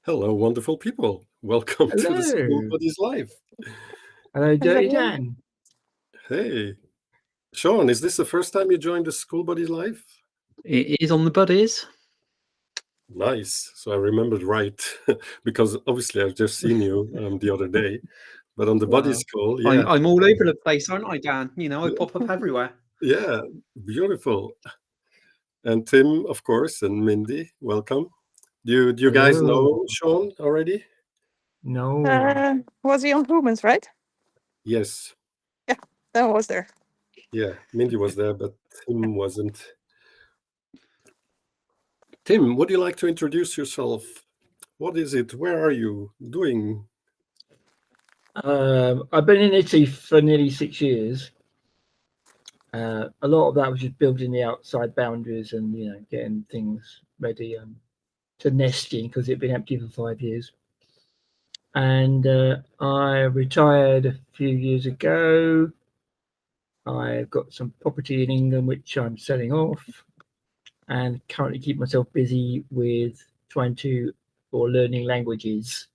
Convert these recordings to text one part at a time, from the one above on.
Hello, wonderful people. Welcome to the School Hello. Buddies Live. Hello, Dirty Hello. Dan. Hey, Sean, is this the first time you joined the School Buddies Live? It is on the buddies. Nice. So I remembered right, because obviously I've just seen you the other day, but on the Buddies call, yeah. I'm all over the place, aren't I, Dan? You know, I pop up everywhere. Yeah, beautiful. And Tim, of course, and Mindy, welcome. Do you guys know Sean already? No. Was he on Humans, right? Yes. Yeah, that was there. Yeah, Mindy was there, but Tim wasn't. Tim, would you like to introduce yourself? What is it? Where are you doing? I've been in Italy for nearly 6 years. A lot of that was just building the outside boundaries and, getting things ready to nest in because it'd been empty for 5 years. And I retired a few years ago. I've got some property in England which I'm selling off, and currently keep myself busy with learning languages.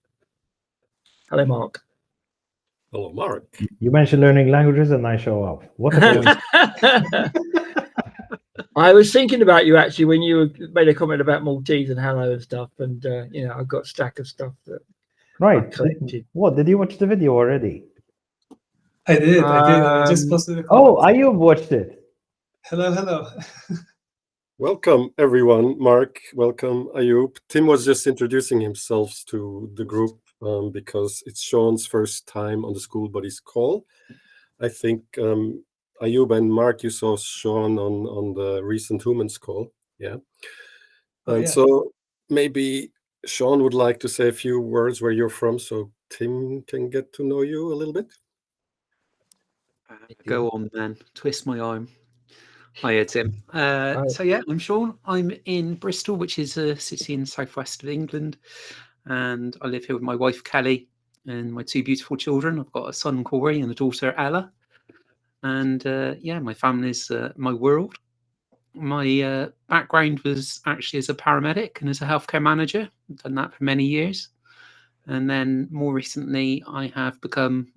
Hello, Mark. Hello, Mark. You mentioned learning languages and I show up. What a I was thinking about you actually when you made a comment about Maltese and hello and stuff, and I've got a stack of stuff that Right. What, did you watch the video already? I did. I just posted a comment. Oh, Ayub watched it. Hello. Welcome, everyone. Mark, welcome, Ayub. Tim was just introducing himself to the group because it's Sean's first time on the School Buddies call. I think Ayub and Mark, you saw Sean on the recent Humans call. Yeah. So maybe Sean would like to say a few words where you're from so Tim can get to know you a little bit. Go on, then. Twist my arm. Hiya, Tim. So, yeah, I'm Sean. I'm in Bristol, which is a city in the southwest of England. And I live here with my wife, Kelly, and my two beautiful children. I've got a son, Corey, and a daughter, Ella. And, my family's my world. My background was actually as a paramedic and as a healthcare manager. I've done that for many years. And then more recently, I have become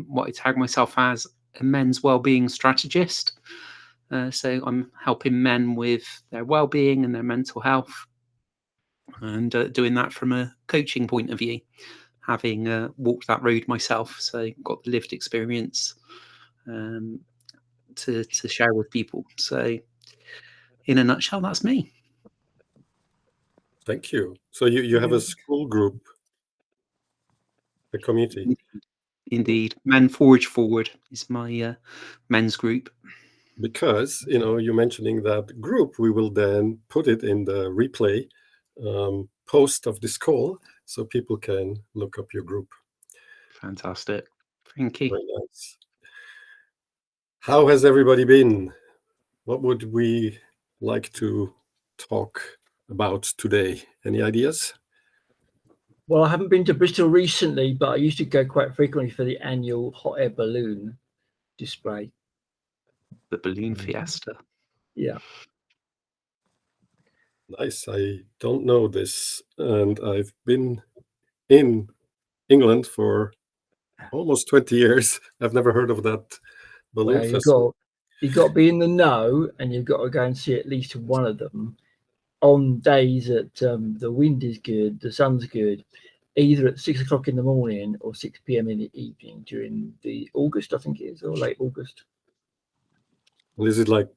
what I tag myself as a men's wellbeing strategist. So I'm helping men with their well-being and their mental health, and doing that from a coaching point of view, having walked that road myself. So got the lived experience to share with people. So in a nutshell, that's me. Thank you. So you have a school group, a community. Indeed. Men Forge Forward is my men's group. Because, you're mentioning that group, we will then put it in the replay post of this call so people can look up your group. Fantastic. Thank you. Very nice. How has everybody been? What would we like to talk about today? Any ideas? Well, I haven't been to Bristol recently, but I used to go quite frequently for the annual hot air balloon display. The balloon fiesta. Yeah. Nice. I don't know this, and I've been in England for almost 20 years. I've never heard of that balloon festival. You've got to be in the know, and you've got to go and see at least one of them on days that the wind is good, the sun's good, either at 6 o'clock in the morning or 6 p.m. in the evening during the August, I think it is, or late August. And is it like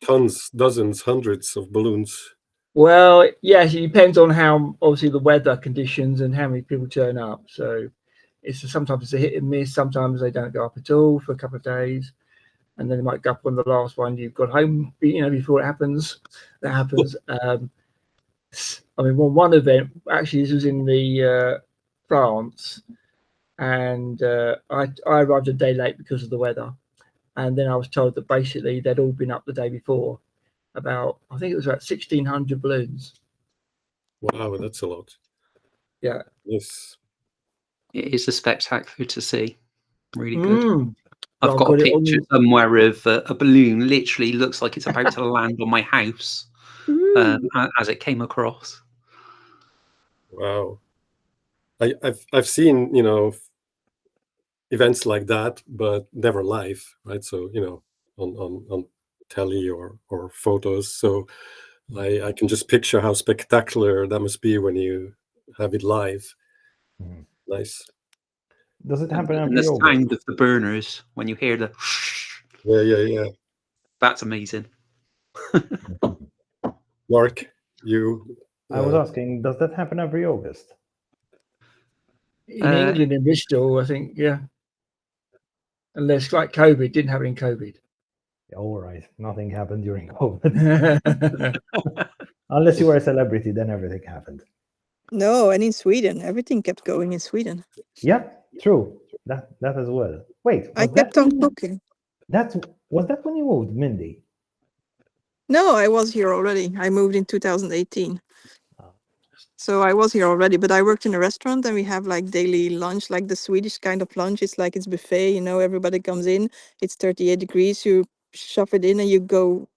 tons, dozens, hundreds of balloons? Well, yes, it depends on how, obviously, the weather conditions and how many people turn up. So sometimes it's a hit and miss. Sometimes they don't go up at all for a couple of days. And then they might go up on the last one. You've got home, before it happens. That happens. One event, actually, this was in the France. And I arrived a day late because of the weather. And then I was told that basically they'd all been up the day before. I think it was about 1,600 balloons. Wow, that's a lot. Yeah. Yes. It is a spectacular to see. Really good. I've I've got a picture somewhere of a balloon. Literally looks like it's about to land on my house as it came across. Wow. I've seen, events like that, but never live, right? So, on telly or photos. So I can just picture how spectacular that must be when you have it live. Mhm. Nice. Does it happen And every the August? sound of the burners when you hear the Yeah. that's amazing. Mark, you. I was asking, does that happen every August? In England, in Bristol, I think, yeah. Unless like COVID, didn't happen in COVID. All right, nothing happened during COVID. Unless you were a celebrity, then everything happened. No, and in Sweden, everything kept going in Sweden. Yeah, true. That as well. Wait, I kept on cooking. Was that when you moved, Mindy? No, I was here already. I moved in 2018. Oh. So I was here already, but I worked in a restaurant and we have like daily lunch, like the Swedish kind of lunch. It's like it's buffet, everybody comes in, it's 38 degrees, you shove it in and you go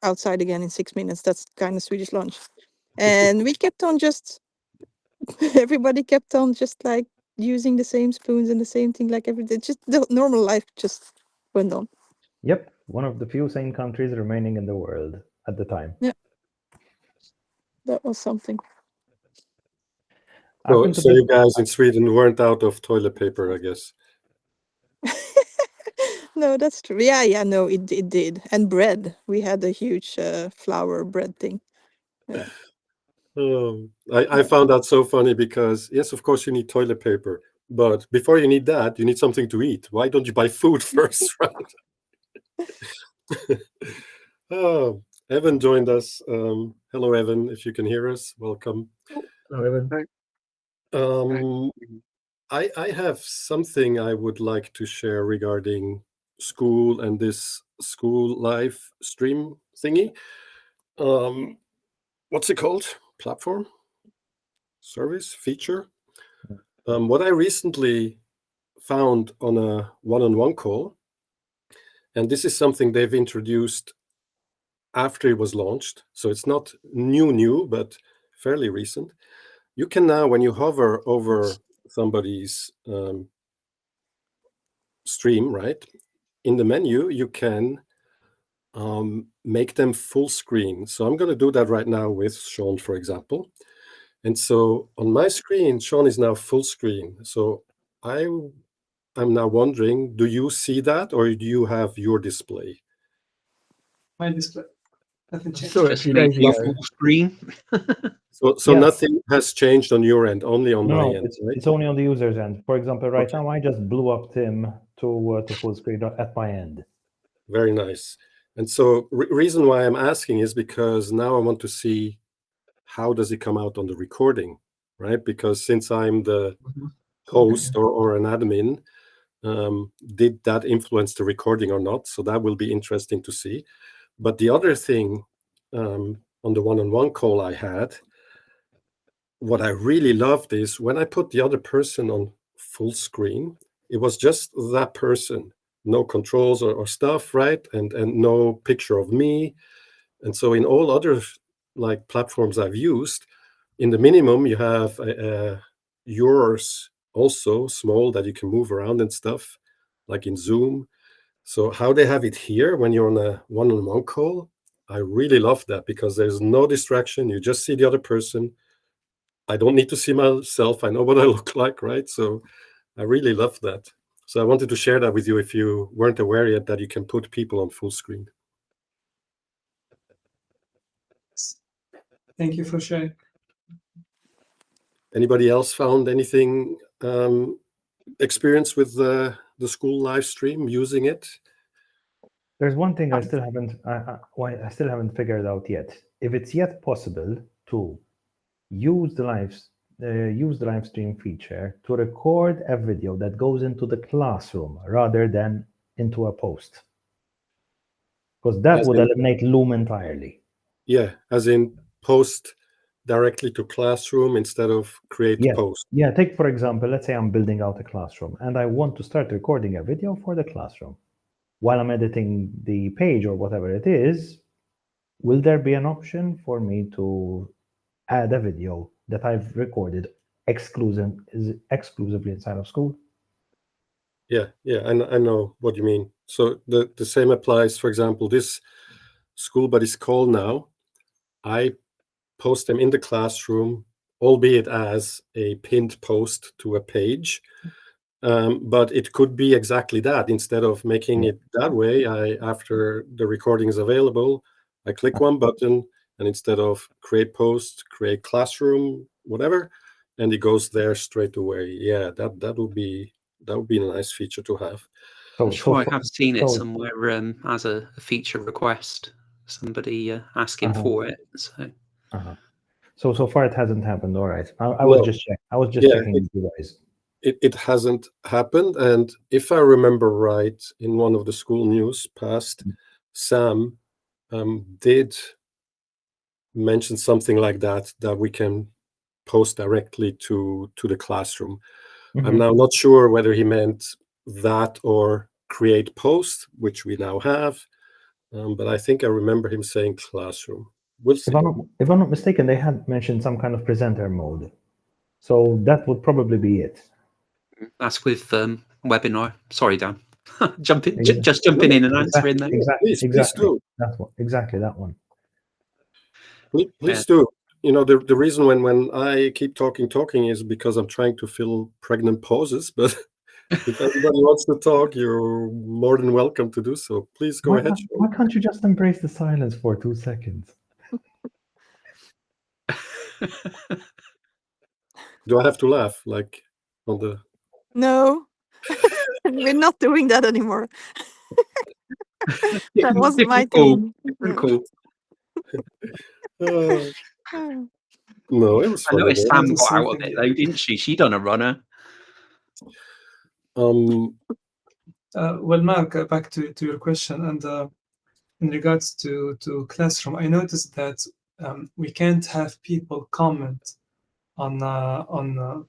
outside again in 6 minutes. That's kind of Swedish lunch. And we kept on everybody kept on just like using the same spoons and the same thing like everything. Just the normal life just went on. Yep, one of the few sane countries remaining in the world at the time. Yeah. That was something. So you guys in Sweden weren't out of toilet paper, I guess. No, that's true. Yeah, no, it did. And bread. We had a huge flour bread thing. Yeah. Oh, I found that so funny because, yes, of course, you need toilet paper. But before you need that, you need something to eat. Why don't you buy food first, right? Oh, Evan joined us. Hello, Evan. If you can hear us, welcome. Hello, Evan. I have something I would like to share regarding Skool and this Skool live stream thingy. What's it called? Platform? Service? Feature? What I recently found on a one-on-one call, and this is something they've introduced after it was launched, so it's not new, but fairly recent. You can now, when you hover over somebody's stream, right, in the menu, you can make them full screen. So I'm going to do that right now with Sean, for example. And so on my screen, Sean is now full screen. So I'm now wondering, do you see that or do you have your display? My display. Nothing changed. Saw it a few days ago. Full screen. So yeah. Nothing has changed on your end, only on my end. It's only on the user's end. For example, right now I just blew up Tim to full screen at my end. Very nice. And so reason why I'm asking is because now I want to see how does it come out on the recording, right? Because since I'm the host or an admin, did that influence the recording or not? So that will be interesting to see. But the other thing on the one-on-one call I had, what I really loved is when I put the other person on full screen, it was just that person, no controls or stuff, right? And no picture of me. And so in all other like platforms I've used, in the minimum, you have yours also small that you can move around and stuff, like in Zoom. So how they have it here when you're on a one-on-one call, I really love that because there's no distraction. You just see the other person. I don't need to see myself. I know what I look like, right? So I really love that. So I wanted to share that with you if you weren't aware yet that you can put people on full screen. Thank you for sharing. Anybody else found anything experience with the Skool live stream using it? There's one thing I still haven't figured out yet. If it's yet possible to use the live stream feature to record a video that goes into the classroom rather than into a post, because that would eliminate Loom entirely. Yeah, as in post directly to classroom instead of create post. Yeah, take for example, let's say I'm building out a classroom and I want to start recording a video for the classroom. While I'm editing the page or whatever it is, will there be an option for me to add a video that I've recorded exclusively inside of Skool. Yeah, I know what you mean. So the same applies. For example, this School Buddies call now, I post them in the classroom, albeit as a pinned post to a page. But it could be exactly that. Instead of making it that way, after the recording is available, I click one button, and instead of create post, create classroom, whatever, and it goes there straight away. Yeah, that would be a nice feature to have. I'm sure I have seen it somewhere as a feature request. Somebody asking for it. So far it hasn't happened. All right, I was just checking with you guys. It hasn't happened, and if I remember right, in one of the school news past, Sam did mention something like that we can post directly to the classroom. I'm now not sure whether he meant that or create post, which we now have, but I think I remember him saying classroom. We'll see. If I'm not mistaken, they had mentioned some kind of presenter mode, so that would probably be it. That's with webinar. Sorry, Dan. Jumping in and answering that. Exactly. Do. That's what, exactly that one. Please do. You know, the reason when I keep talking is because I'm trying to fill pregnant pauses. But if anybody wants to talk, you're more than welcome to do so. Please go ahead. Why can't you just embrace the silence for 2 seconds? Do I have to laugh like on the? No, we're not doing that anymore. That wasn't my thing. Cool. No, it was funny. I noticed Sam got out of it though, didn't she? She done a runner. Well, Mark, back to your question, and in regards to classroom, I noticed that we can't have people comment on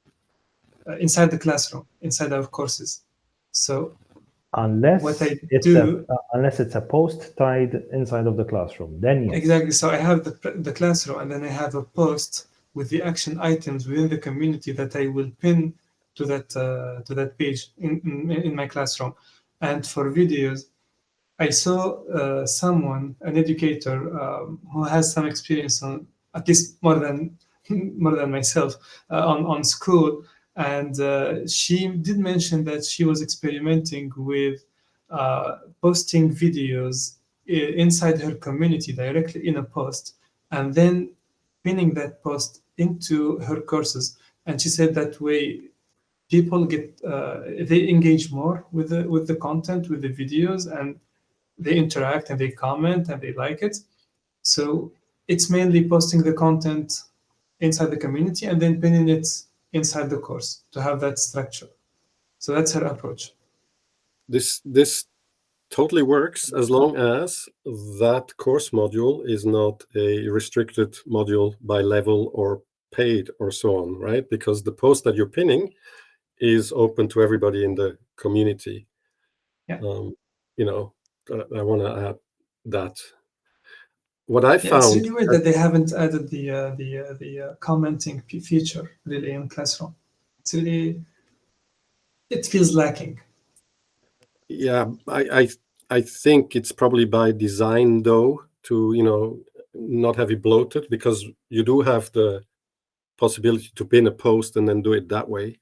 inside the classroom, inside our courses. So unless it's a post tied inside of the classroom, then yes. Exactly. So I have the classroom, and then I have a post with the action items within the community that I will pin to that page in my classroom. And for videos, I saw someone, an educator who has some experience on, at least more than myself, on Skool, and she did mention that she was experimenting with posting videos inside her community directly in a post, and then pinning that post into her courses. And she said that way people get they engage more with the content, with the videos, and they interact and they comment and they like it. So it's mainly posting the content inside the community and then pinning it inside the course to have that structure. So that's her approach. This totally works as long as that course module is not a restricted module by level or paid or so on, right? Because the post that you're pinning is open to everybody in the community. Yeah. You know, I want to add that. What I found, it's really weird that they haven't added the commenting feature really in Classroom. It's really, it feels lacking. Yeah, I think it's probably by design though, to not have it bloated, because you do have the possibility to pin a post and then do it that way.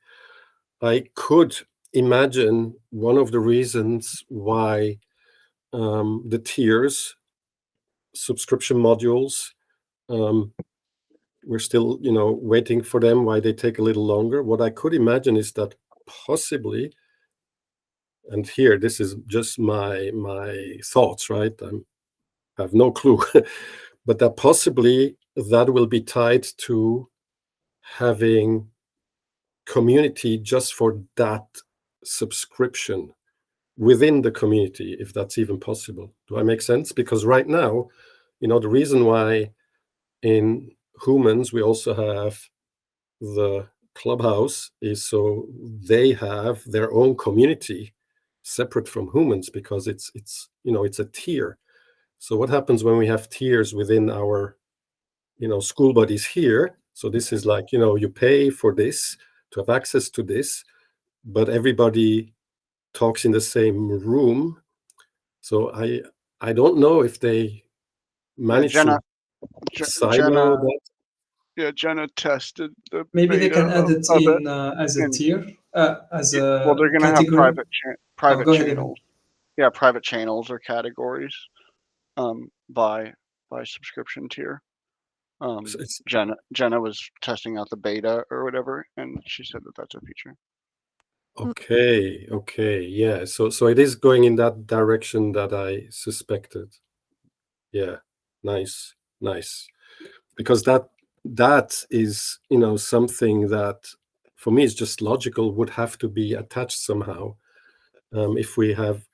I could imagine one of the reasons why the tiers, subscription modules, we're still waiting for them, why they take a little longer. What I could imagine is that possibly, and here this is just my thoughts, right? I have no clue, but that possibly that will be tied to having community just for that subscription within the community, if that's even possible. Do I make sense? Because right now, the reason why in Humans we also have the Clubhouse is so they have their own community separate from Humans, because it's a tier. So what happens when we have tiers within our school buddies here. So this is like, you pay for this to have access to this, but everybody talks in the same room. So I don't know if they managed to silo that. Yeah, Jenna tested the Maybe they can beta add it of in as a tier, as a well, they're going to have category. private go ahead, channels. Yeah, private channels or categories by subscription tier. Jenna was testing out the beta or whatever, and she said that that's a feature. Okay, yeah. So it is going in that direction that I suspected. Yeah, nice. Because that is, something that for me is just logical, would have to be attached somehow. If we have,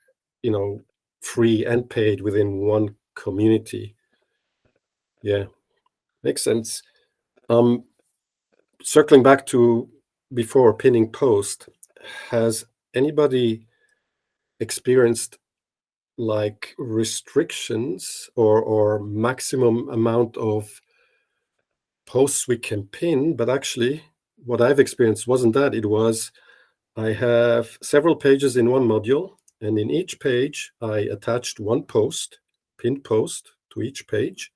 free and paid within one community. Yeah, makes sense. Circling back to before pinning post, has anybody experienced like restrictions or maximum amount of posts we can pin? But actually what I've experienced wasn't that. It was, I have several pages in one module, and in each page I attached one post, pinned post to each page,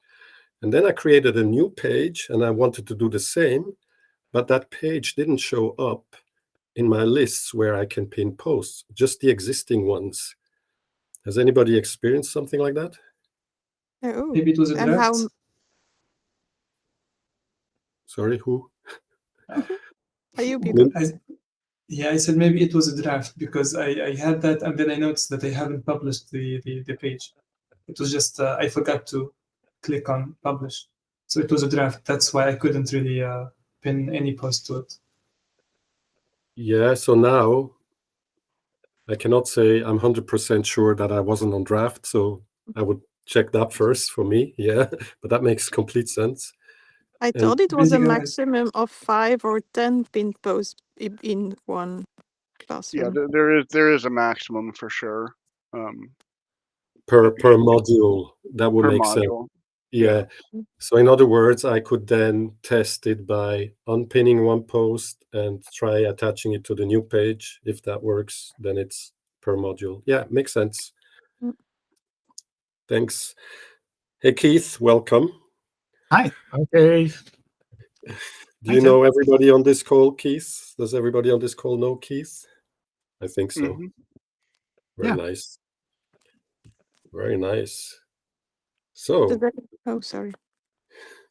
and then I created a new page and I wanted to do the same, but that page didn't show up in my lists where I can pin posts, just the existing ones. Has anybody experienced something like that? Oh, Maybe it was a and draft. how? Sorry, who? Are you? I said maybe it was a draft because I had that, and then I noticed that I haven't published the page. It was just I forgot to click on publish, so it was a draft. That's why I couldn't really pin any post to it. Yeah, so now I cannot say I'm 100% sure that I wasn't on draft, so I would check that first for me. Yeah, but that makes complete sense. I thought it was a maximum of 5 or 10 pinned posts in one classroom. Yeah, there is a maximum for sure. Per module, that would make sense. Yeah. So in other words, I could then test it by unpinning one post and try attaching it to the new page. If that works, then it's per module. Yeah, makes sense. Thanks. Hey, Keith, welcome. Hi. Okay. Do you know everybody on this call, Keith? Does everybody on this call know Keith? I think so. Mm-hmm. Very nice. Very nice. So. Oh, sorry.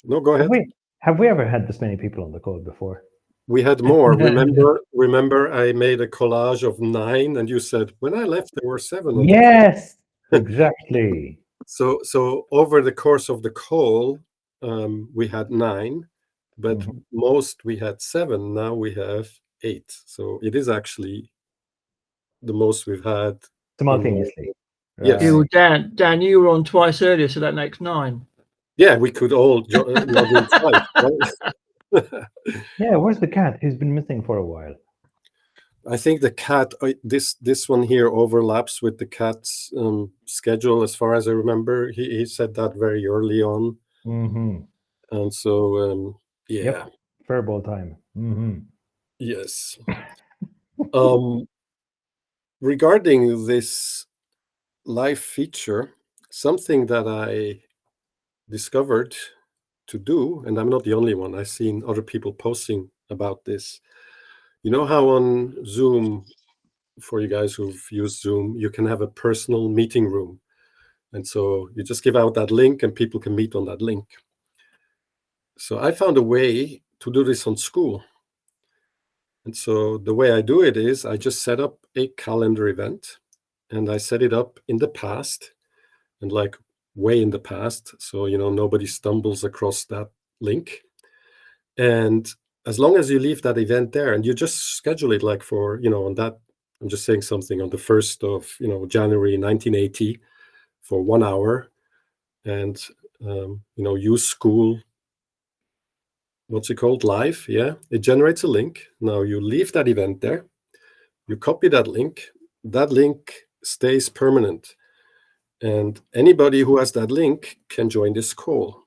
No, go ahead. Have we ever had this many people on the call before? We had more. Remember, I made a collage of 9, and you said when I left there were 7. Yes, exactly. So over the course of the call, we had 9, but most we had 7. Now we have 8. So it is actually the most we've had simultaneously. Yes. You, Dan, you were on twice earlier, so that makes 9. Yeah, we could all log in twice. Right? Yeah, where's the cat? He's been missing for a while. I think the cat, this one here overlaps with the cat's schedule, as far as I remember. He said that very early on. And so, yeah. Yep. Furball time. Yes. Regarding this live feature, something that I discovered to do, and I'm not the only one, I've seen other people posting about this. You know how on Zoom, for you guys who've used Zoom, you can have a personal meeting room. And so you just give out that link and people can meet on that link. So I found a way to do this on Skool. And so the way I do it is I just set up a calendar event, and I set it up in the past, and like way in the past. So, nobody stumbles across that link. And as long as you leave that event there and you just schedule it like for, on that, I'm just saying something on the 1st of, January 1980 for 1 hour, and, use Skool, what's it called? Live. Yeah. It generates a link. Now you leave that event there. You copy that link. That link stays permanent. And anybody who has that link can join this call.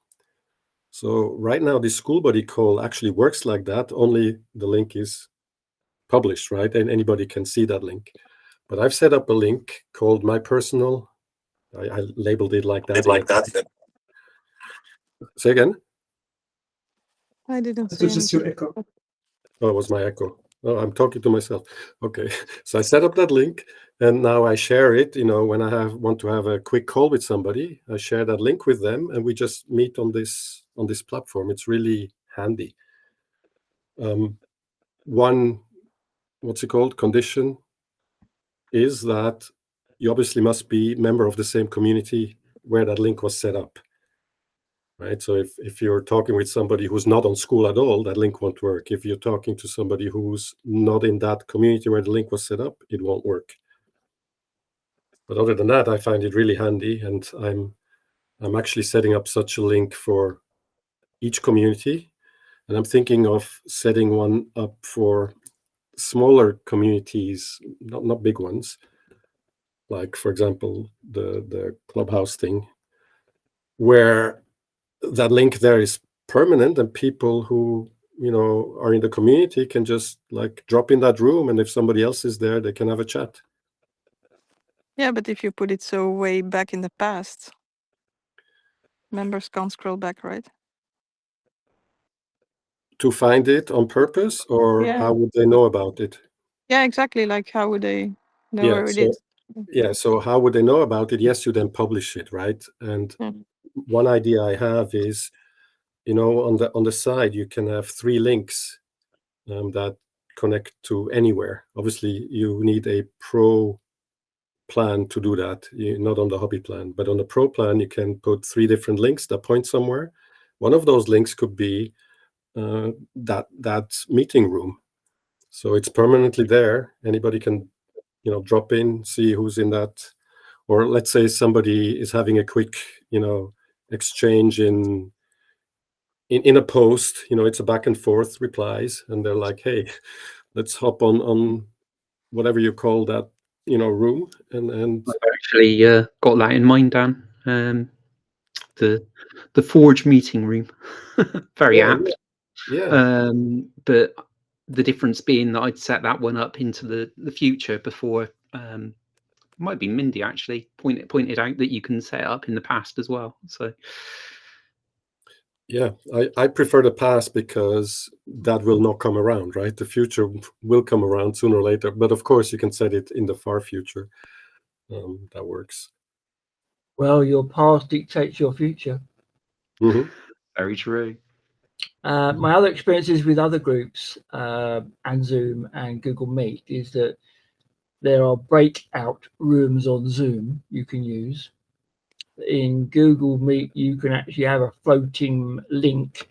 So right now, this Skool buddy call actually works like that. Only the link is published, right? And anybody can see that link. But I've set up a link called my personal. I labeled it like that. Say again. I didn't It say was just your anything. echo. Oh, it was my echo. Oh, I'm talking to myself. Okay. So I set up that link, and now I share it. When I want to have a quick call with somebody, I share that link with them, and we just meet on this platform. It's really handy. One, what's it called, condition is that you obviously must be member of the same community where that link was set up. Right. So if you're talking with somebody who's not on Skool at all, that link won't work. If you're talking to somebody who's not in that community where the link was set up, it won't work. But other than that, I find it really handy, and I'm actually setting up such a link for each community, and I'm thinking of setting one up for smaller communities, not big ones, like for example the Clubhouse thing, where that link there is permanent, and people who are in the community can just like drop in that room, and if somebody else is there, they can have a chat. Yeah, but if you put it so way back in the past, members can't scroll back, right? To find it on purpose, or Yeah. how would they know about it? Yeah, exactly. Like, how would they know where it is? Yeah, so how would they know about it? Yes, you then publish it, right? And one idea I have is, on the side you can have 3 links that connect to anywhere. Obviously, you need a pro plan to do that. Not on the hobby plan, but on the pro plan, you can put 3 different links that point somewhere. One of those links could be that meeting room, so it's permanently there. Anybody can drop in, see who's in that. Or let's say somebody is having a quick exchange in a post, it's a back and forth replies, and they're like, hey, let's hop on whatever you call that room, and I've actually got that in mind, Dan. The Forge meeting room. Very apt. Yeah. But the difference being that I'd set that one up into the future before. Might be Mindy actually pointed out that you can set it up in the past as well. So yeah, I prefer the past because that will not come around, right? The future will come around sooner or later, but of course you can set it in the far future. That works. Well, your past dictates your future. Mm-hmm. Very true. My other experiences with other groups and Zoom and Google Meet is that there are breakout rooms on Zoom you can use. In Google Meet, you can actually have a floating link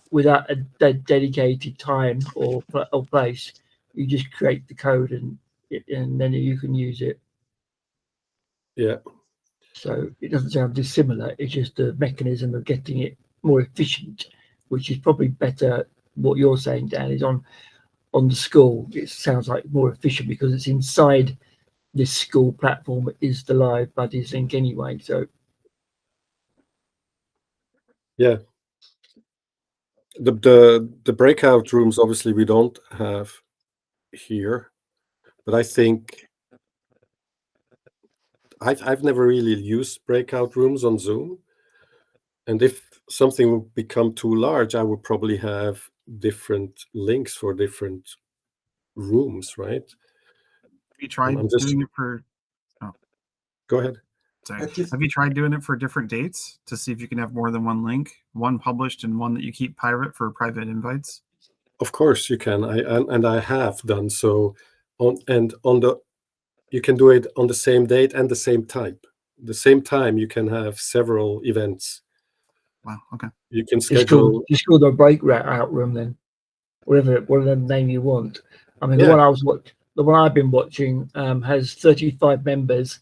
without a dedicated time or place. You just create the code and then you can use it. Yeah. So it doesn't sound dissimilar. It's just a mechanism of getting it more efficient, which is probably better. What you're saying, Dan, is on the Skool. It sounds like more efficient because it's inside this Skool platform. Is the live buddies link anyway? So yeah, the breakout rooms obviously we don't have here, but I think I've never really used breakout rooms on Zoom. And if something would become too large, I would probably have different links for different rooms, right? Have you tried doing it for? Oh, go ahead. Sorry. Have you tried doing it for different dates to see if you can have more than one link, one published and one that you keep private for private invites? Of course you can. I have done so. You can do it on the same date and the same time. The same time you can have several events. Wow. Okay. You can schedule. Just call the breakout room then, whatever name you want. I mean, Yeah. the one I've been watching has 35 members,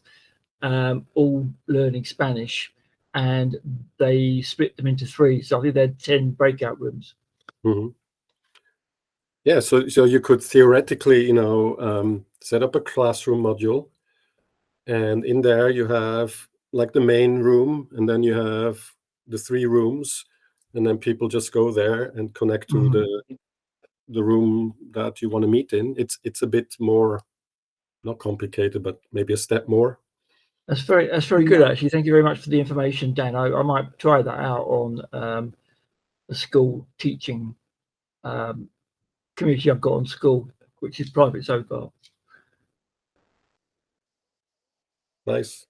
all learning Spanish, and they split them into 3. So I think they're 10 breakout rooms. Mm-hmm. Yeah, so you could theoretically, set up a classroom module, and in there you have like the main room, and then you have the 3 rooms, and then people just go there and connect to the room that you want to meet in. It's a bit more, not complicated, but maybe a step more. That's very good, actually. Thank you very much for the information, Dan. I might try that out on the Skool teaching community I've got on Skool, which is private so far. Nice.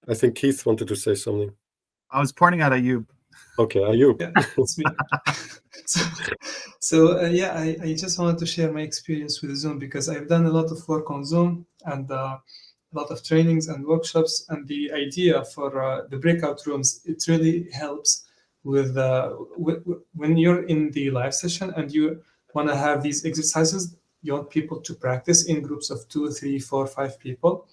I think Keith wanted to say something. I was pointing at Ayub. Okay, Ayub. Yeah, it's me. So I just wanted to share my experience with Zoom, because I've done a lot of work on Zoom and a lot of trainings and workshops, and the idea for the breakout rooms, it really helps with when you're in the live session and you want to have these exercises, you want people to practice in groups of 2, 3, 4, 5 people.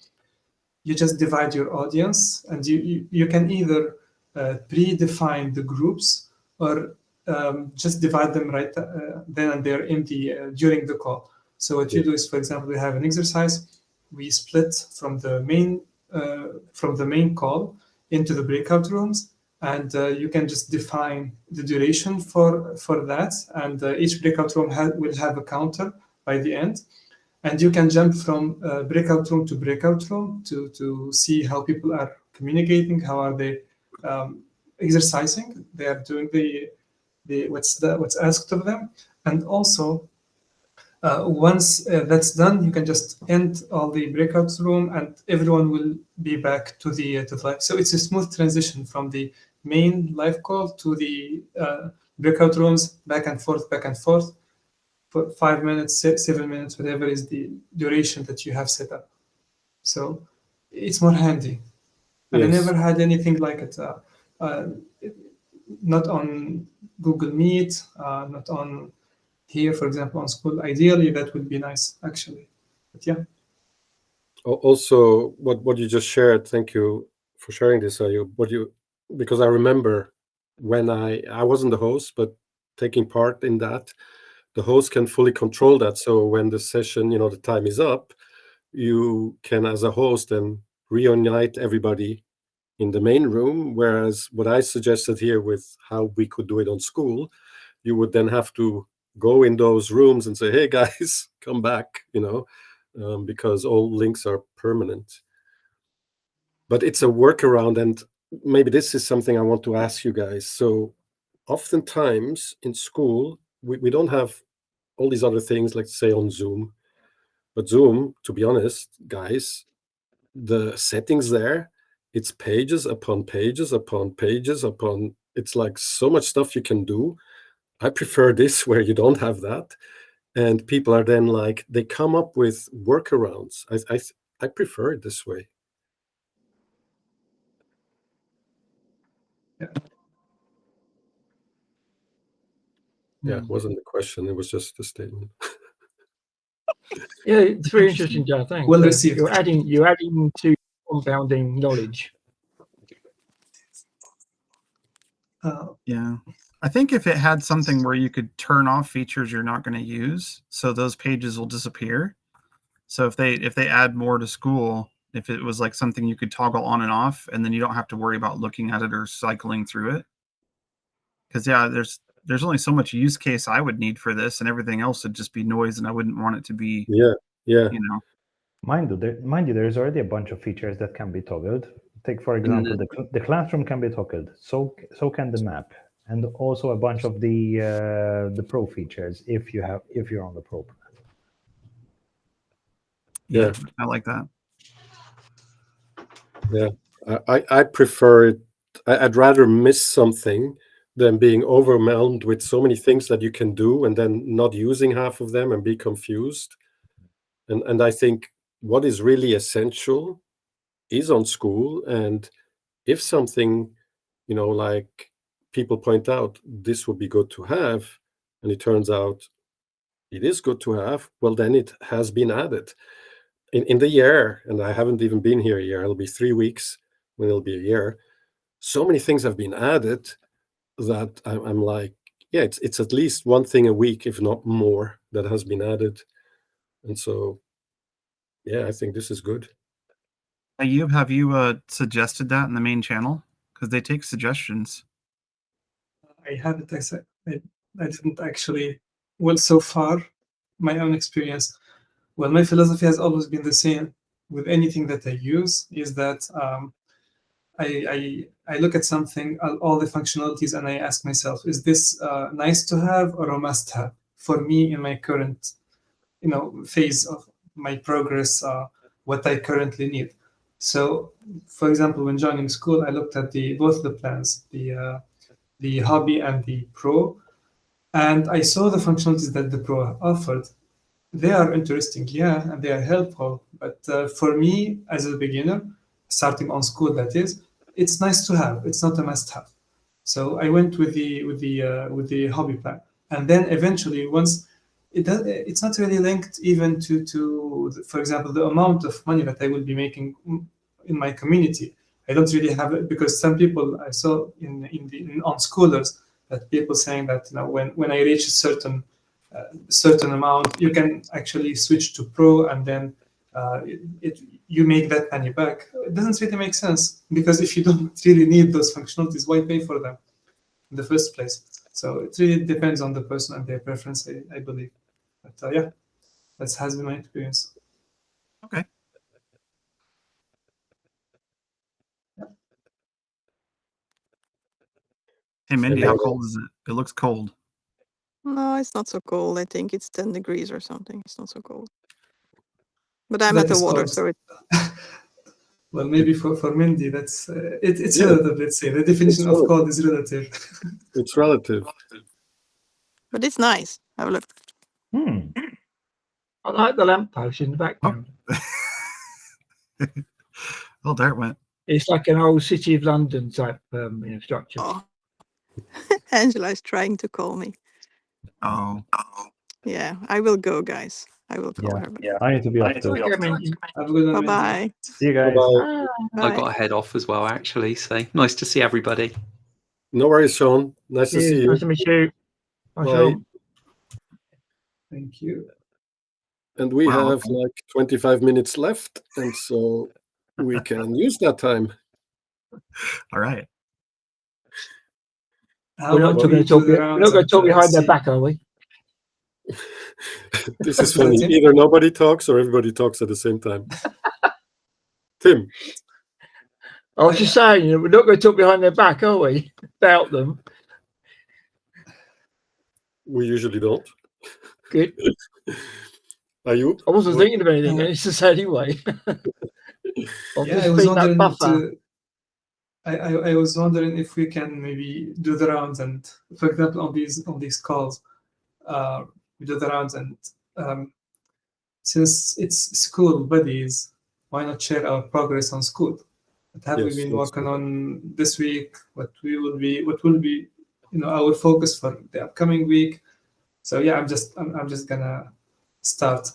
You just divide your audience, and you can either predefine the groups or just divide them right then and there in the during the call. So what you do is, for example, we have an exercise, we split from the main call into the breakout rooms, and you can just define the duration for that, and each breakout room will have a counter by the end. And you can jump from breakout room to breakout room to see how people are communicating, how are they exercising, they are doing the what's asked of them. And also, once that's done, you can just end all the breakout room, and everyone will be back to the live. So it's a smooth transition from the main live call to the breakout rooms, back and forth, for 5 minutes, 7 minutes, whatever is the duration that you have set up. So it's more handy. And Yes. I never had anything like it. Not on Google Meet, not on here, for example, on Skool. Ideally, that would be nice, actually. But yeah. Also, what you just shared, thank you for sharing this, Ayub. Because I remember when I wasn't the host, but taking part in that, the host can fully control that. So when the session, the time is up, you can, as a host, then reunite everybody in the main room. Whereas what I suggested here with how we could do it on Skool, you would then have to go in those rooms and say, hey guys, come back, because all links are permanent. But it's a workaround, and maybe this is something I want to ask you guys. So oftentimes in Skool, we don't have all these other things, like say on Zoom. But Zoom, to be honest, guys, the settings there, it's pages upon pages upon pages upon, it's like so much stuff you can do. I prefer this where you don't have that. And people are then like, they come up with workarounds. I prefer it this way. Yeah, it wasn't a question, it was just a statement. Yeah, it's very interesting, John. Thanks. Well received. You're adding to compounding knowledge. Yeah. I think if it had something where you could turn off features you're not going to use, so those pages will disappear. So if they add more to Skool, if it was like something you could toggle on and off, and then you don't have to worry about looking at it or cycling through it. Because yeah, there's only so much use case I would need for this, and everything else would just be noise, and I wouldn't want it to be. Yeah. Mind you, there's already a bunch of features that can be toggled. Take, for example, the classroom can be toggled. So can the map, and also a bunch of the pro features if you're on the pro plan. Yeah, I like that. Yeah, I prefer it. I'd rather miss something than being overwhelmed with so many things that you can do and then not using half of them and be confused. And I think what is really essential is on Skool. And if something, like people point out, this would be good to have, and it turns out it is good to have, well, then it has been added. In the year, and I haven't even been here a year, it'll be 3 weeks when it'll be a year. So many things have been added that I'm like, yeah, it's at least one thing a week, if not more, that has been added. And so, yeah, I think this is good. Ayub, have you suggested that in the main channel? Because they take suggestions. I haven't. I didn't actually. Well, so far, my own experience. Well, my philosophy has always been the same with anything that I use. Is that I look at something, all the functionalities, and I ask myself, is this nice to have or a must have for me in my current, phase of my progress, what I currently need. So, for example, when joining Skool, I looked at both the plans, the hobby and the pro, and I saw the functionalities that the pro offered. They are interesting, yeah, and they are helpful. But for me, as a beginner, starting on Skool, that is, it's nice to have. It's not a must-have. So I went with the hobby plan, and then eventually, once it's not really linked even to for example, the amount of money that I will be making in my community. I don't really have it, because some people I saw on Schoolers that people saying that when I reach a certain amount, you can actually switch to pro, and then you make that money back. It doesn't really make sense, because if you don't really need those functionalities, why pay for them in the first place? So it really depends on the person and their preference, I believe. But yeah, that has been my experience. Okay. Hey, Mindy, how cold is it? It looks cold. No, it's not so cold. I think it's 10 degrees or something. It's not so cold. But I'm at the water, so it. Well, maybe for Mindy, that's it's relative. Let's say the definition of cold is relative. It's relative. But it's nice. Have a look. I like the lamppost in the background. Oh, there it went. It's like an old City of London type structure. Oh. Angela is trying to call me. Oh. Yeah, I will go, guys. I will call her. Yeah, I need to be off too. Have a good one. Bye-bye. See you guys. Bye-bye. I got to head off as well, actually. So nice to see everybody. No worries, Sean. Nice to see you. Nice to meet you. Bye, Bye. Sean. Thank you. And we have like 25 minutes left, and so we can use that time. All right. We're not going to talk behind their back, are we? This is funny. Either nobody talks or everybody talks at the same time. Tim. I was just saying, we're not going to talk behind their back, are we? About them. We usually don't. Good. Are you? I wasn't thinking of anything. It's just anyway. I was wondering I was wondering if we can maybe do the rounds, and for example on these calls, we do the rounds, and since it's Skool buddies, why not share our progress on Skool? What have we been working on this week? What will be our focus for the upcoming week? So yeah, I'm just gonna start.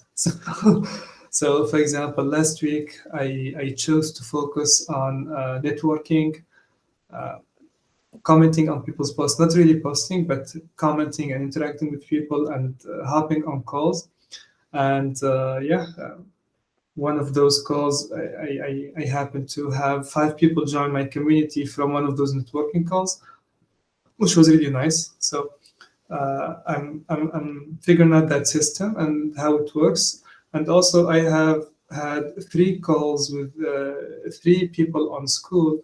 So for example, last week I chose to focus on networking, commenting on people's posts, not really posting, but commenting and interacting with people, and hopping on calls. And one of those calls, I happened to have 5 people join my community from one of those networking calls, which was really nice. So I'm figuring out that system and how it works. And also I have had 3 calls with 3 people on Skool.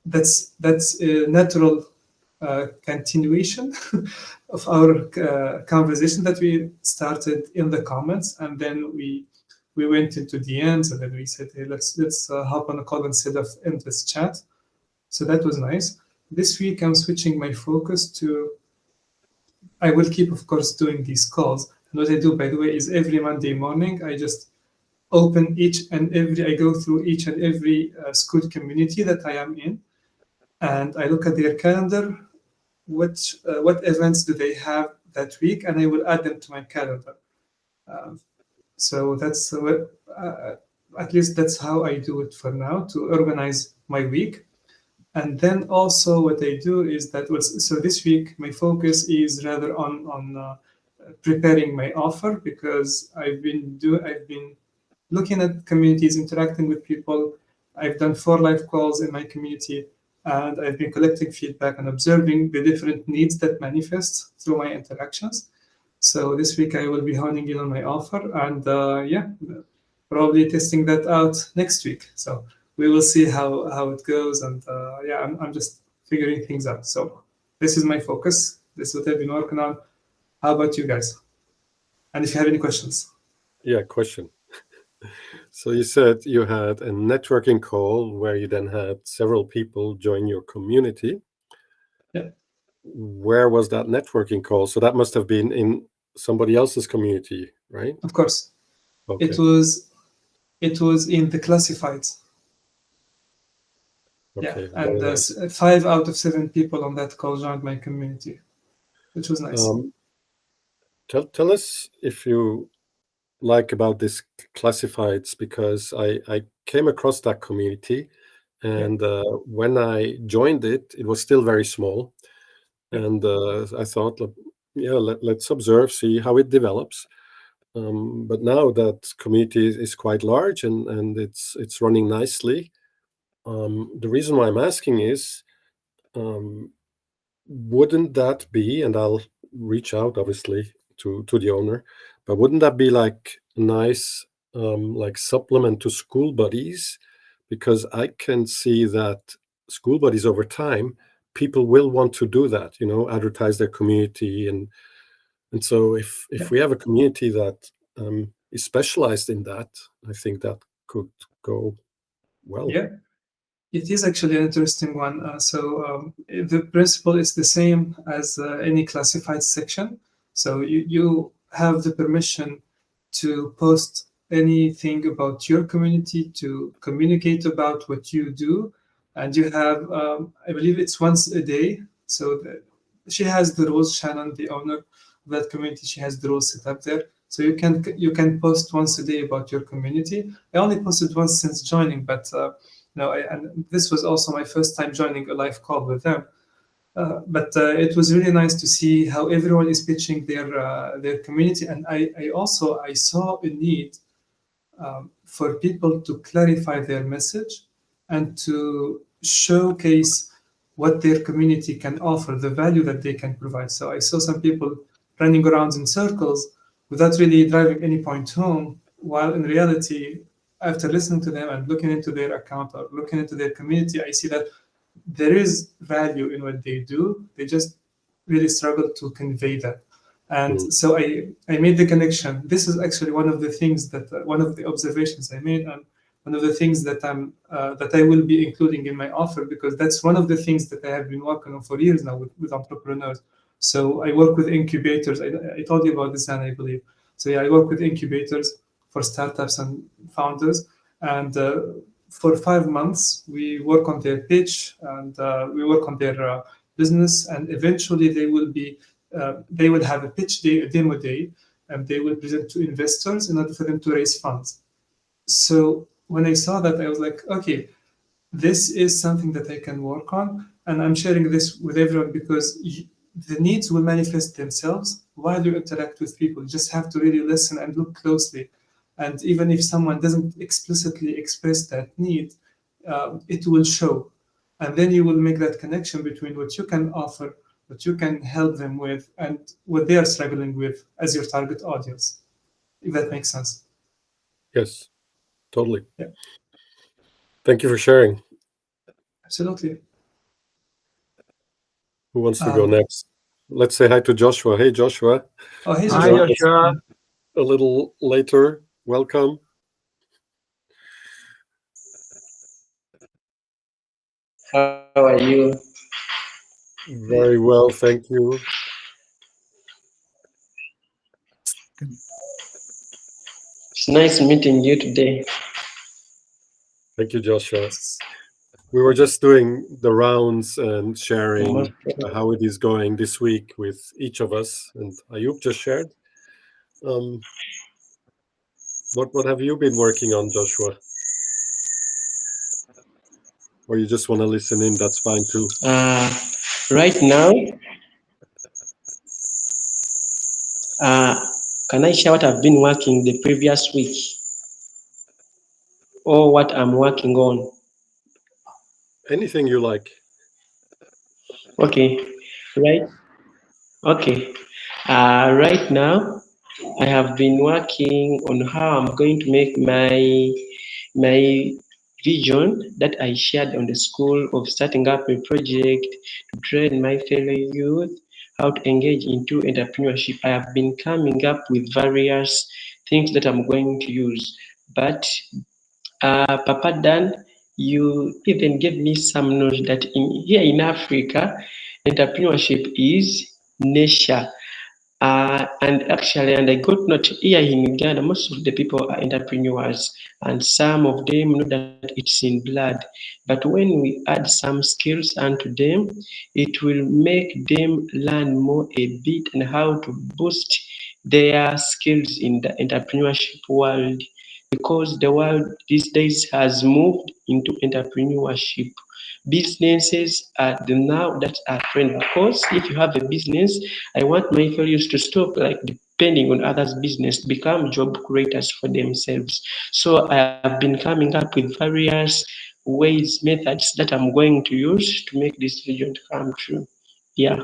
That's a natural continuation of our conversation that we started in the comments, and then we went into the ends, and then we said, hey, let's hop on a call instead of endless chat. So that was nice. This week I'm switching my focus to, I will keep, of course, doing these calls. And what I do, by the way, is every Monday morning, I just open I go through each and every Skool community that I am in, and I look at their calendar, what events do they have that week, and I will add them to my calendar. So that's at least that's how I do it for now, to organize my week. And then also what I do is that so this week my focus is rather on preparing my offer, because I've been looking at communities, interacting with people. I've done 4 live calls in my community, and I've been collecting feedback and observing the different needs that manifest through my interactions. So this week I will be honing in on my offer, and yeah, probably testing that out next week. So we will see how it goes, and yeah, I'm just figuring things out. So this is my focus. This is what I've been working on. How about you guys? And if you have any questions. Yeah, question. So you said you had a networking call where you then had several people join your community. Yeah. Where was that networking call? So that must have been in somebody else's community, right? Of course. Okay. It was in the classifieds. Okay. Yeah, and nice. 5 out of 7 people on that call joined my community, which was nice. Tell us if you like about this classifieds, because I came across that community, and when I joined it, it was still very small, and I thought, yeah, let's observe, see how it develops. But now that community is quite large and it's running nicely. The reason why I'm asking is, wouldn't that be, and I'll reach out obviously to the owner, but wouldn't that be like a nice like supplement to Skool buddies? Because I can see that Skool buddies over time, people will want to do that, advertise their community, and so if we have a community that is specialized in that, I think that could go well. Yeah, it is actually an interesting one. So the principle is the same as any classified section. So you have the permission to post anything about your community, to communicate about what you do, and you have, I believe it's once a day. So she has the rules, Shannon, the owner of that community, she has the rules set up there. So you can post once a day about your community. I only posted once since joining, but no, and this was also my first time joining a live call with them. But it was really nice to see how everyone is pitching their community, and I saw a need for people to clarify their message and to showcase what their community can offer, the value that they can provide. So I saw some people running around in circles without really driving any point home, while in reality, after listening to them and looking into their account or looking into their community, I see that there is value in what they do. They just really struggle to convey that. And so I made the connection. This is actually one of the things that, one of the observations I made, and one of the things that I will be including in my offer, because that's one of the things that I have been working on for years now with entrepreneurs. So I work with incubators. I told you about this, and I believe. So yeah, I work with incubators for startups and founders. And for 5 months, we work on their pitch, and we work on their business, and eventually they will have a pitch day, a demo day, and they will present to investors in order for them to raise funds. So when I saw that, I was like, okay, this is something that I can work on, and I'm sharing this with everyone because the needs will manifest themselves while you interact with people. You just have to really listen and look closely. And even if someone doesn't explicitly express that need, it will show. And then you will make that connection between what you can offer, what you can help them with, and what they are struggling with as your target audience, if that makes sense. Yes, totally. Yeah. Thank you for sharing. Absolutely. Who wants to go next? Let's say hi to Joshua. Hey, Joshua. Oh, hey, Hi, Joshua. A little later. Welcome. How are you? Very well, thank you. It's nice meeting you today. Thank you, Joshua. We were just doing the rounds and sharing how it is going this week with each of us, and Ayub just shared. What have you been working on, Joshua? Or you just want to listen in, that's fine too. Right now, can I share what I've been working the previous week? Or what I'm working on? Anything you like. Okay, right. Okay. Right now, I have been working on how I'm going to make my vision that I shared on the school of starting up a project to train my fellow youth how to engage into entrepreneurship. I have been coming up with various things that I'm going to use, but Papa Dan, you even gave me some knowledge that here in Africa, entrepreneurship is nature. And I got note here in Uganda, most of the people are entrepreneurs, and some of them know that it's in blood. But when we add some skills onto them, it will make them learn more a bit and how to boost their skills in the entrepreneurship world, because the world these days has moved into entrepreneurship. Businesses are the now that are trend, because if you have a business, I want my fellows to stop like depending on others' business, to become job creators for themselves. So I have been coming up with various ways, methods that I'm going to use to make this vision come true. Yeah,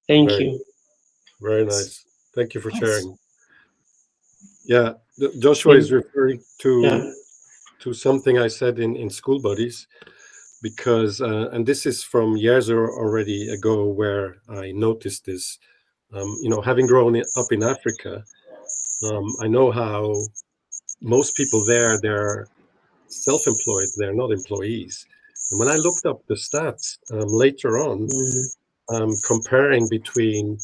thank Very, you. very nice. Thank you for Nice. sharing. Yeah, Joshua is referring Yeah. to something I said in School Buddies, because and this is from years already ago, where I noticed this. Having grown up in Africa, I know how most people there, they're self-employed, they're not employees. And when I looked up the stats later on, comparing between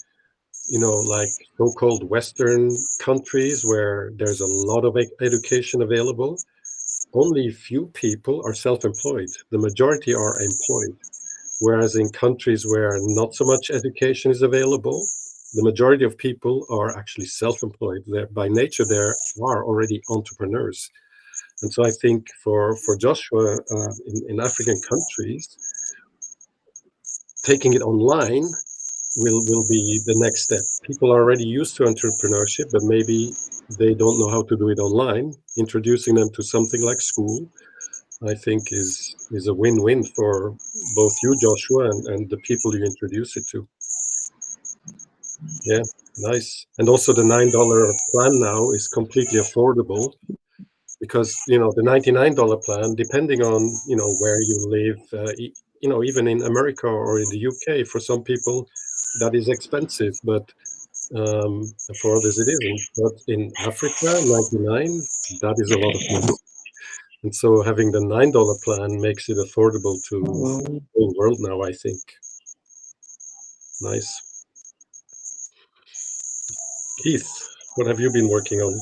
like so-called Western countries where there's a lot of education available, only few people are self-employed. The majority are employed. Whereas in countries where not so much education is available, the majority of people are actually self-employed. By nature, they are already entrepreneurs. And so I think for Joshua, in African countries, taking it online will be the next step. People are already used to entrepreneurship, but maybe they don't know how to do it online. Introducing them to something like Skool, I think is a win-win for both you, Joshua, and the people you introduce it to. Yeah, nice. And also the $9 plan now is completely affordable, because the $99 plan, depending on where you live, even in America or in the UK, for some people that is expensive, but for others it isn't. But in Africa, 99, that is a lot of money. And so having the $9 plan makes it affordable to the whole world now, I think. Nice. Keith, what have you been working on?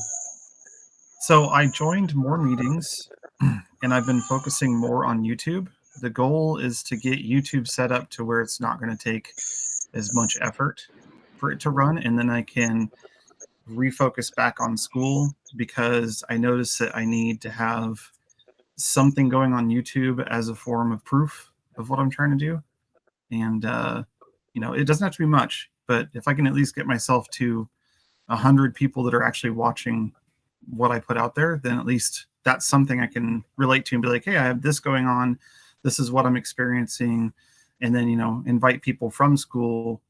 So I joined more meetings and I've been focusing more on YouTube. The goal is to get YouTube set up to where it's not going to take as much effort for it to run. And then I can refocus back on Skool, because I noticed that I need to have something going on YouTube as a form of proof of what I'm trying to do. And, it doesn't have to be much, but if I can at least get myself to 100 people that are actually watching what I put out there, then at least that's something I can relate to and be like, hey, I have this going on. This is what I'm experiencing. And then, invite people from Skool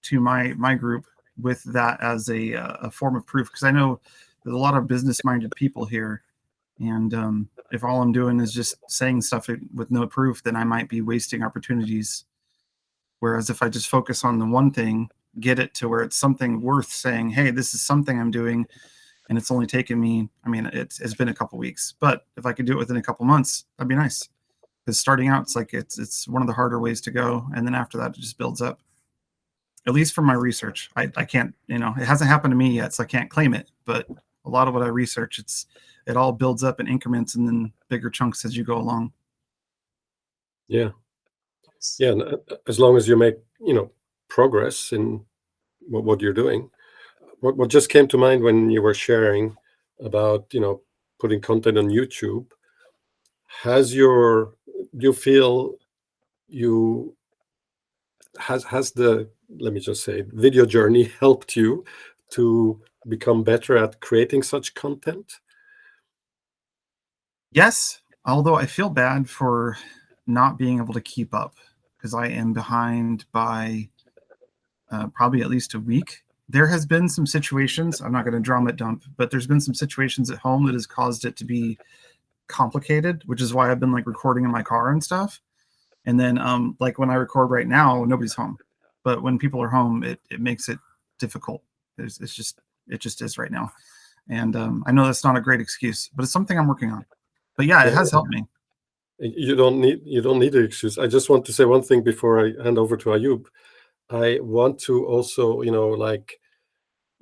to my group with that as a form of proof. Because I know there's a lot of business-minded people here. And if all I'm doing is just saying stuff with no proof, then I might be wasting opportunities. Whereas if I just focus on the one thing, get it to where it's something worth saying, hey, this is something I'm doing, and it's only taken me, it's been a couple weeks, but if I could do it within a couple months, that'd be nice. Because starting out, it's like it's one of the harder ways to go, and then after that, it just builds up. At least from my research, I can't, it hasn't happened to me yet, so I can't claim it. But a lot of what I research, it all builds up in increments and then bigger chunks as you go along. Yeah. And as long as you make progress in what you're doing. What just came to mind when you were sharing about putting content on YouTube, do you feel has the, let me just say, video journey helped you to become better at creating such content? Yes, although I feel bad for not being able to keep up. because I am behind by probably at least a week. There has been some situations, I'm not going to drama dump, but there's been some situations at home that has caused it to be complicated, which is why I've been like recording in my car and stuff. And then like when I record right now, nobody's home. But when people are home, it makes it difficult. It just is right now. And I know that's not a great excuse, but it's something I'm working on. But yeah, it has helped me. You don't need an excuse. I just want to say one thing before I hand over to Ayub. I want to also, like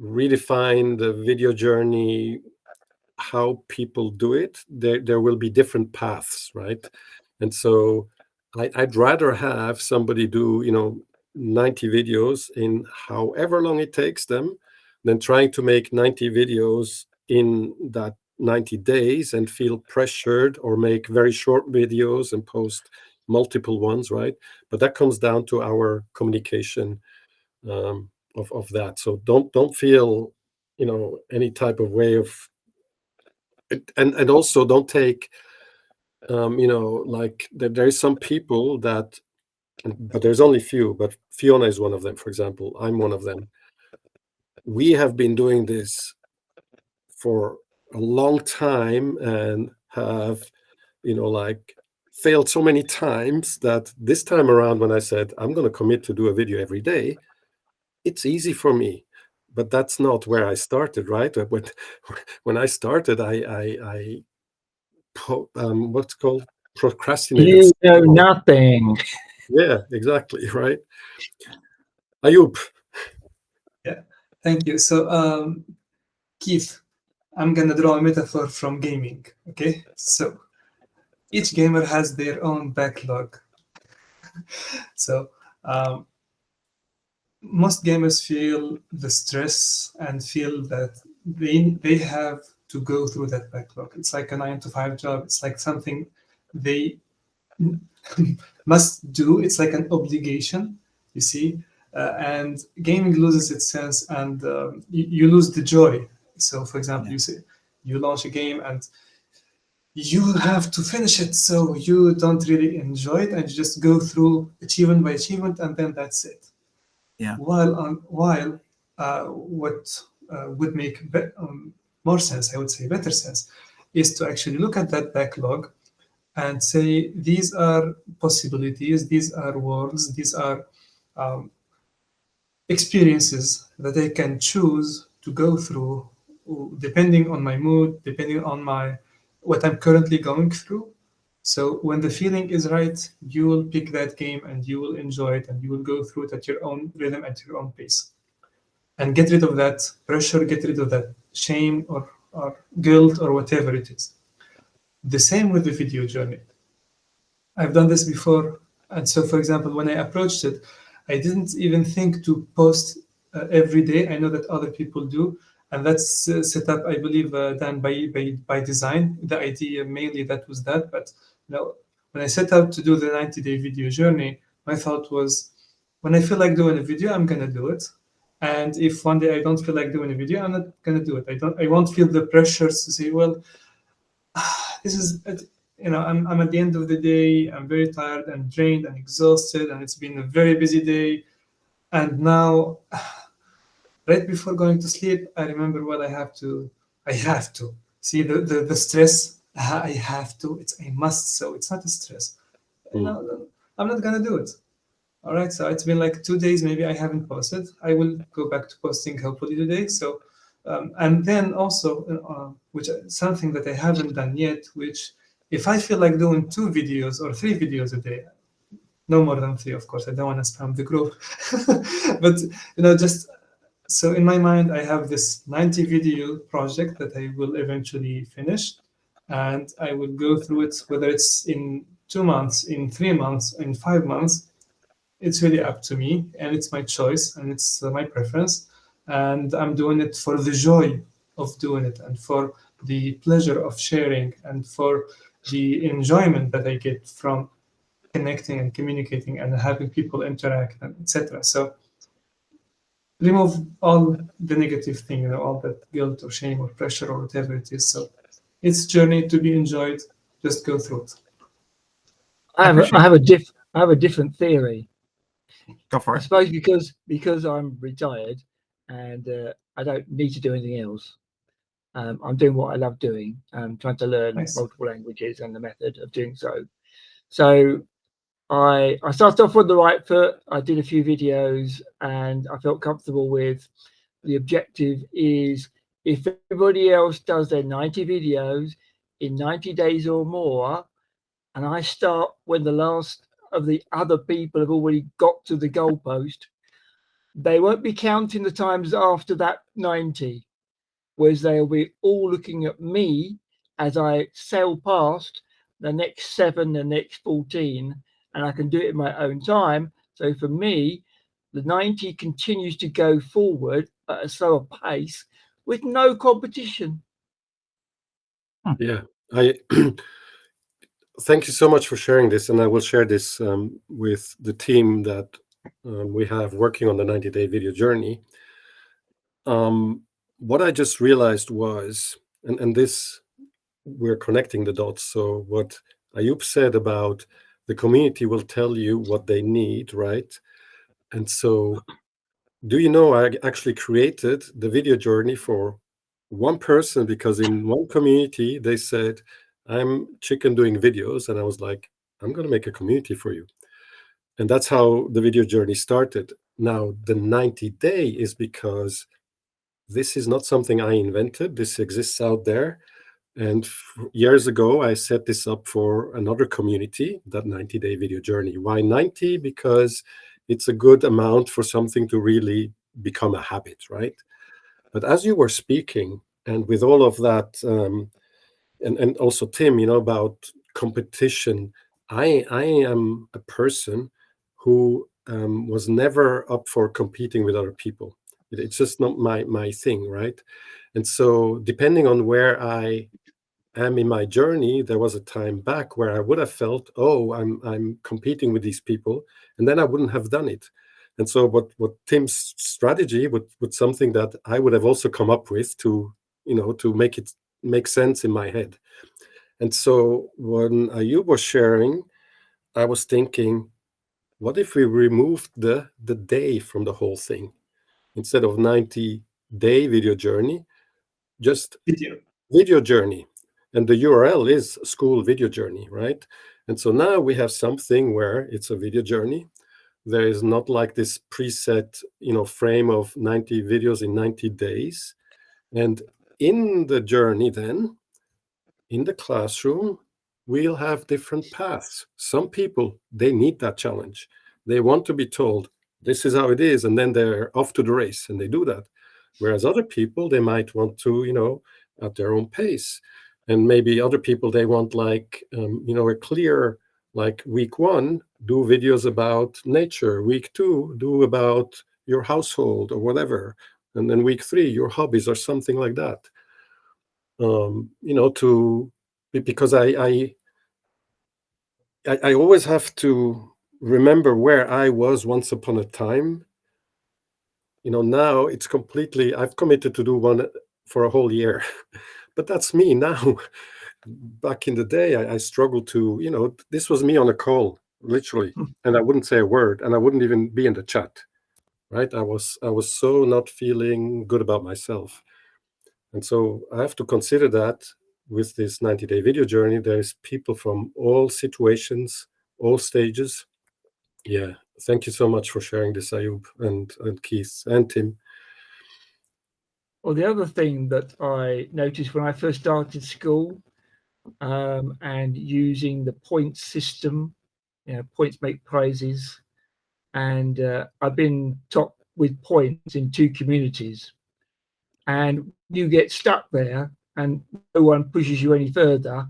redefine the video journey, how people do it. There will be different paths, right? And so I'd rather have somebody do, 90 videos in however long it takes them than trying to make 90 videos in that 90 days and feel pressured, or make very short videos and post multiple ones, right? But that comes down to our communication of that. So don't feel, any type of way of, and also don't take, like there is some people that, but there's only few, but Fiona is one of them, for example. I'm one of them. We have been doing this for a long time and have, like failed so many times that this time around, when I said I'm going to commit to do a video every day, it's easy for me. But that's not where I started, right? When I started, I what's called procrastinated. You know nothing. Yeah, exactly, right. Ayub. Yeah, thank you. So, Keith, I'm gonna draw a metaphor from gaming. Okay, so each gamer has their own backlog. So most gamers feel the stress and feel that they have to go through that backlog. It's like a 9-to-5 job. It's like something they must do. It's like an obligation, you see. And gaming loses its sense, and you lose the joy. So, for example, you launch a game and you have to finish it, so you don't really enjoy it, and you just go through achievement by achievement, and then that's it. Yeah. While what would make more sense, I would say better sense, is to actually look at that backlog and say, these are possibilities, these are worlds, these are experiences that I can choose to go through, depending on my mood, depending on what I'm currently going through. So when the feeling is right, you will pick that game and you will enjoy it, and you will go through it at your own rhythm, at your own pace. And get rid of that pressure, get rid of that shame or guilt or whatever it is. The same with the video journey. I've done this before. And so, for example, when I approached it, I didn't even think to post every day. I know that other people do. And that's set up, I believe, done by design. The idea mainly that was that. But when I set out to do the 90-day video journey, my thought was, when I feel like doing a video, I'm going to do it. And if one day I don't feel like doing a video, I'm not going to do it. I won't feel the pressures to say, well, this is, I'm at the end of the day, I'm very tired and drained and exhausted, and it's been a very busy day. And now, right before going to sleep, I remember, well, I have to see the stress. I have to, it's a must. So it's not a stress. I'm not going to do it. All right. So it's been like 2 days, maybe I haven't posted. I will go back to posting hopefully today. So, and then also, which something that I haven't done yet, which if I feel like doing 2 videos or 3 videos a day, no more than 3, of course, I don't want to spam the group, but, just, so in my mind, I have this 90 video project that I will eventually finish, and I will go through it, whether it's in 2 months, in 3 months, in 5 months. It's really up to me, and it's my choice, and it's my preference, and I'm doing it for the joy of doing it, and for the pleasure of sharing, and for the enjoyment that I get from connecting and communicating and having people interact, and etc. So remove all the negative thing, all that guilt or shame or pressure or whatever it is. So it's a journey to be enjoyed. Just go through it. I I have a different theory. Go for I it. suppose because I'm retired and I don't need to do anything else. I'm doing what I love doing. I'm trying to learn multiple languages and the method of doing so. So I started off with the right foot. I did a few videos and I felt comfortable with the objective is if everybody else does their 90 videos in 90 days or more, and I start when the last of the other people have already got to the goalpost, they won't be counting the times after that 90, whereas they'll be all looking at me as I sail past the next 7, the next 14, and I can do it in my own time. So for me, the 90 continues to go forward at a slower pace with no competition. Yeah, I thank you so much for sharing this, and I will share this with the team that we have working on the 90-day video journey. What I just realized was, and this, we're connecting the dots. So what Ayub said about the community will tell you what they need, right? And so, do you know, I actually created the video journey for one person because in one community they said, I'm chicken doing videos. And I was like, I'm going to make a community for you. And that's how the video journey started. Now, the 90-day is because this is not something I invented. This exists out there. And years ago, I set this up for another community, that 90-day video journey. Why 90? Because it's a good amount for something to really become a habit, right? But as you were speaking, and with all of that, and also Tim, about competition, I am a person who was never up for competing with other people. It's just not my thing, right? And so depending on where I am in my journey, there was a time back where I would have felt, oh, I'm competing with these people, and then I wouldn't have done it. And so what Tim's strategy would something that I would have also come up with to make it make sense in my head. And so when Ayub was sharing, I was thinking, what if we removed the day from the whole thing? Instead of 90-day video journey, just video journey. And the URL is Skool video journey, right? And so now we have something where it's a video journey. There is not like this preset, frame of 90 videos in 90 days. And in the journey then, in the classroom, we'll have different paths. Some people, they need that challenge. They want to be told, this is how it is, and then they're off to the race, and they do that. Whereas other people, they might want to, at their own pace. And maybe other people, they want a clear, like week 1, do videos about nature. Week 2, do about your household or whatever. And then week 3, your hobbies or something like that. Because I always have to remember where I was once upon a time. Now it's completely, I've committed to do one for a whole year, but that's me now. Back in the day, I struggled to, this was me on a call, literally, and I wouldn't say a word, and I wouldn't even be in the chat, right? I was so not feeling good about myself. And so I have to consider that with this 90-day video journey, there's people from all situations, all stages. Yeah. Thank you so much for sharing this, Ayub and Keith and Tim. Well, the other thing that I noticed when I first started Skool and using the points system, points make prizes. And I've been top with points in 2 communities. And you get stuck there and no one pushes you any further.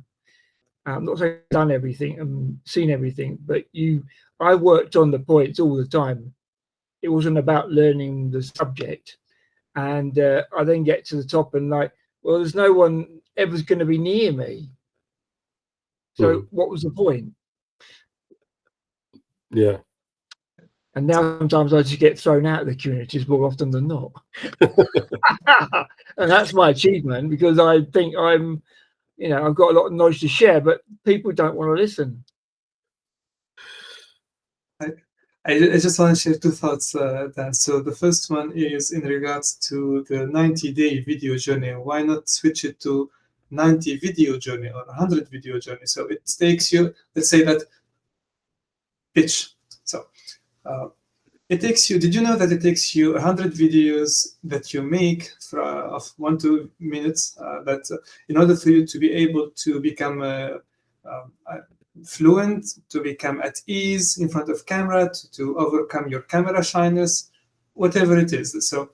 I'm not saying I've done everything and seen everything, but I worked on the points all the time. It wasn't about learning the subject. And I then get to the top and well, there's no one ever's going to be near me. So what was the point? Yeah. And now sometimes I just get thrown out of the communities more often than not. And that's my achievement because I think I've got a lot of knowledge to share, but people don't want to listen. I just want to share two thoughts, Dan. So the first one is in regards to the 90-day video journey. Why not switch it to 90 video journey or 100 video journey? So it takes you, let's say that pitch. So it takes you, did you know that it takes you 100 videos that you make of 1-2 minutes that in order for you to be able to become fluent, to become at ease in front of camera, to overcome your camera shyness, whatever it is. So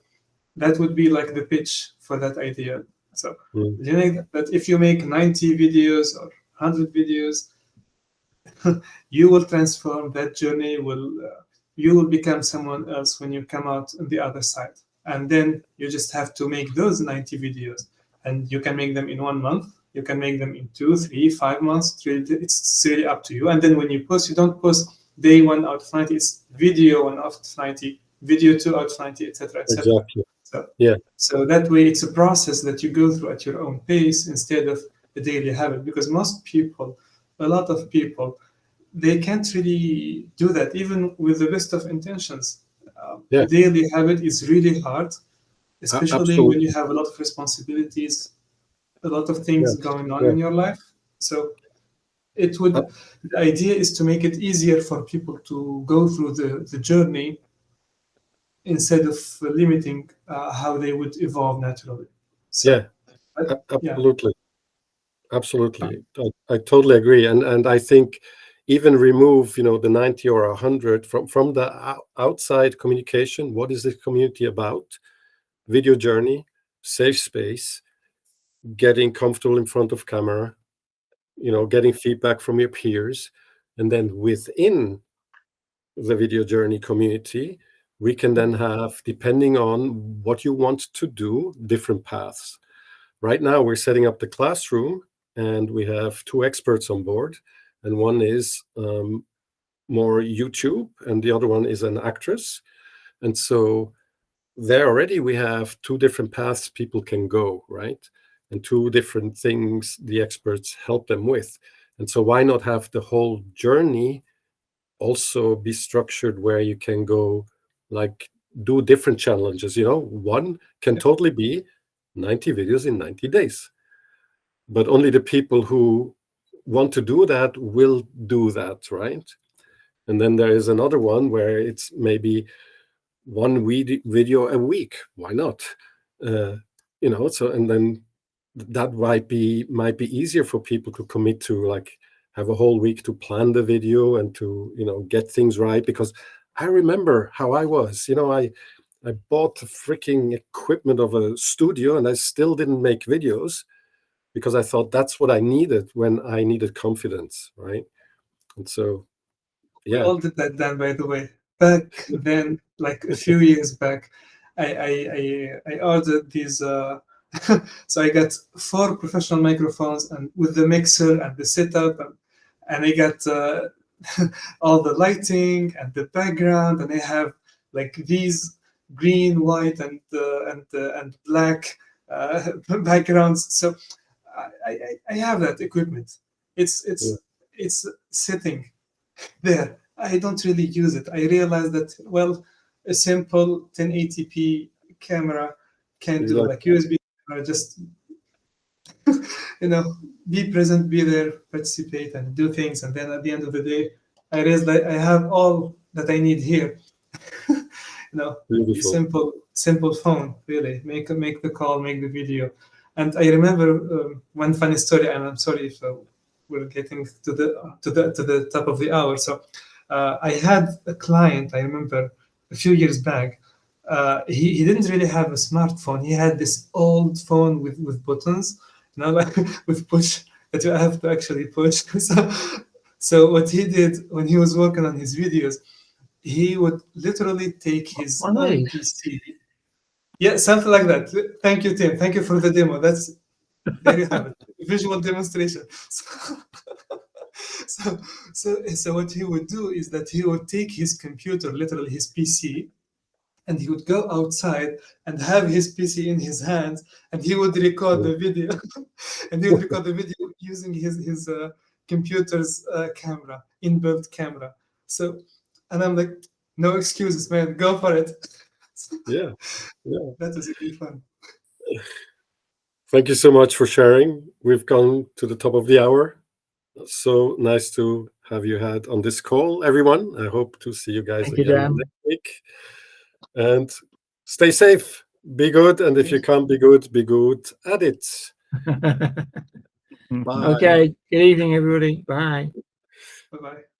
that would be like the pitch for that idea. So you know that if you make 90 videos or 100 videos, you will transform that journey. You will become someone else when you come out on the other side. And then you just have to make those 90 videos, and you can make them in 1 month. You can make them in 2, 3, 5 months. It's really up to you. And then when you post, you don't post day 1 out of 90. It's video 1 out of 90, video 2 out of 90, etc. Exactly. So, yeah. So that way, it's a process that you go through at your own pace instead of a daily habit. Because most people, a lot of people, they can't really do that, even with the best of intentions. A daily habit is really hard, especially when you have a lot of responsibilities, a lot of things going on in your life. So it would, the idea is to make it easier for people to go through the journey instead of limiting how they would evolve naturally. So, absolutely. Absolutely. I totally agree. And I think even remove, the 90 or 100 from the outside communication. What is the community about? Video journey, safe space, getting comfortable in front of camera, getting feedback from your peers. And then within the video journey community, we can then have, depending on what you want to do, different paths. Right now, we're setting up the classroom, and we have 2 experts on board. And one is more YouTube, and the other one is an actress. And so there already we have 2 different paths people can go, right? And 2 different things the experts help them with. And so why not have the whole journey also be structured where you can go, like, do different challenges? One can totally be 90 videos in 90 days. But only the people who want to do that will do that, right? And then there is another one where it's maybe 1 video a week. Why not? So, and then that might be easier for people to commit to, like, have a whole week to plan the video and to, get things right. Because I remember how I was, I bought the freaking equipment of a studio, and I still didn't make videos because I thought that's what I needed when I needed confidence, right? And so, we all did that, Dan, by the way. Back then, like a few years back, I ordered these. So I got 4 professional microphones, and with the mixer and the setup, and I got all the lighting and the background, and I have like these green, white, and black backgrounds. So I have that equipment. It's sitting there. I don't really use it. I realized that, well, a simple 1080p camera can do, like USB camera, just be present, be there, participate, and do things. And then at the end of the day, I realized that I have all that I need here. Simple phone, really. Make the call, make the video. And I remember one funny story, and I'm sorry if we're getting to the top of the hour. So I had a client, I remember a few years back. He didn't really have a smartphone. He had this old phone with buttons, like with push, that you have to actually push. So what he did when he was working on his videos, he would literally take his own PC. Yeah, something like that. Thank you, Tim. Thank you for the demo. There you have it. Visual demonstration. So what he would do is that he would take his computer, literally his PC, and he would go outside and have his PC in his hands, and he would record the video. And he would record the video using his computer's camera, inbuilt camera. So, and I'm like, No excuses, man. Go for it. Yeah. That was really fun. Thank you so much for sharing. We've gone to the top of the hour. So nice to have you had on this call, everyone. I hope to see you guys Thank you, again Dan. next week. And stay safe. Be good. And if you can't be good at it. Bye. Okay. Good evening, everybody. Bye. Bye-bye.